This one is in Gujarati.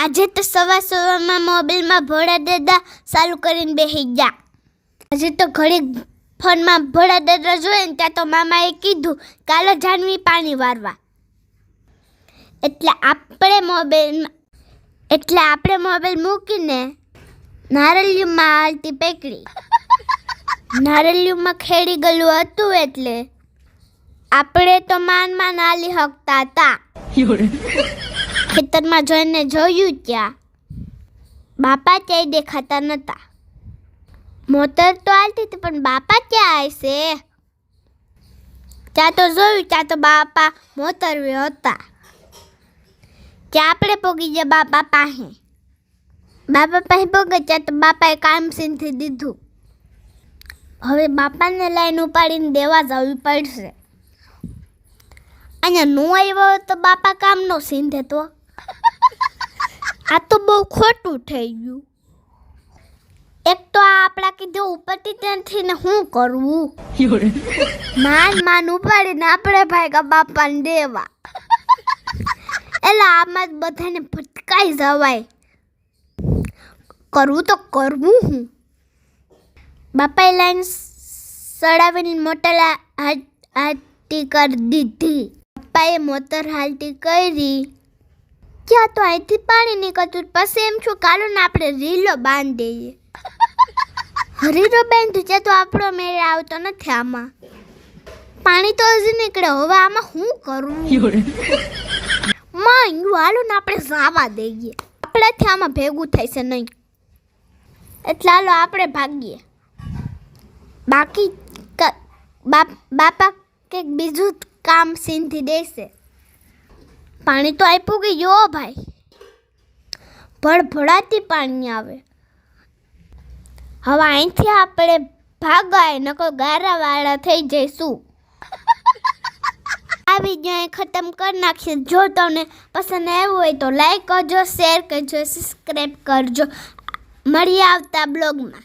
આજે તો સવારમાં મોબાઈલમાં ભોળા દાદા ચાલુ કરીને બેસી ગયા. આજે તો ઘડીક ફોનમાં ભોળા દાદા જોઈએ ને ત્યાં તો મામાએ કીધું કાલો જાનવી પાણી વારવા. એટલે આપણે મોબાઈલ મૂકીને નારળિયુંમાં હાલતી પકડી. નારળિયુંમાં ખેડી ગયેલું હતું એટલે આપણે તો માન હાલી શકતા હતા. ખેતરમાં જોઈને જોયું ત્યાં બાપા ક્યાંય દેખાતા નતા. મોટર તો હાલતી હતી પણ બાપા ક્યાં આવશે? ત્યાં તો જોયું ત્યાં તો બાપા મોટર હતા. ત્યાં આપણે પોગી ગયા બાપા પાસે. બાપા પાસે પોગે ત્યાં તો બાપાએ કામ સીંધી દીધું. હવે બાપાને લાઈન ઉપાડીને દેવા જવી પડશે. અહીંયા નો આવ્યો તો બાપા કામ નો સીંધે તો આ તો બહુ ખોટું થઈ ગયું. એક તો આ આપણા કીધું ઉપરથી ત્યાંથી ને શું કરવું? માન ઉપાડીને આપણે ભાઈ બાપાને દેવા. એટલે આમાં જ બધાને ભટકાઈ જવાય. કરવું તો કરવું હું. બાપાએ લાઈન સડાવીને મોટર હાલતી કરી દીધી. બાપાએ મોટર હાલતી કરી ક્યાં તો અહીંથી પાણી નીકળતું. પછી એમ છું કાલો ને આપણે રીલો બાંધી દઈએ. રીલો બાંધ્યું છે તો આપણો મેળ આવતો નથી. આમાં પાણી તો હજી નીકળે. હવે આમાં શું કરવું? હાલો ને આપણે જવા દઈએ. આપણાથી આમાં ભેગું થાય છે નહીં. એટલે હાલો આપણે ભાગીએ. બાકી બાપા કંઈક બીજું કામ સીંધી દેશે. પાણી તો આપ્યું ગયો ભાઈ. ભળભળાતી પાણી આવે. હવે અહીંથી આપણે ભાગાય નકો ગારાવાળા થઈ જઈશું. આ વિડીયો ખતમ કરી નાખીએ. જો તમને પસંદ આવ્યું હોય તો લાઈક કરજો, શેર કરજો, સબસ્ક્રાઈબ કરજો. મળીએ આવતા બ્લોગમાં.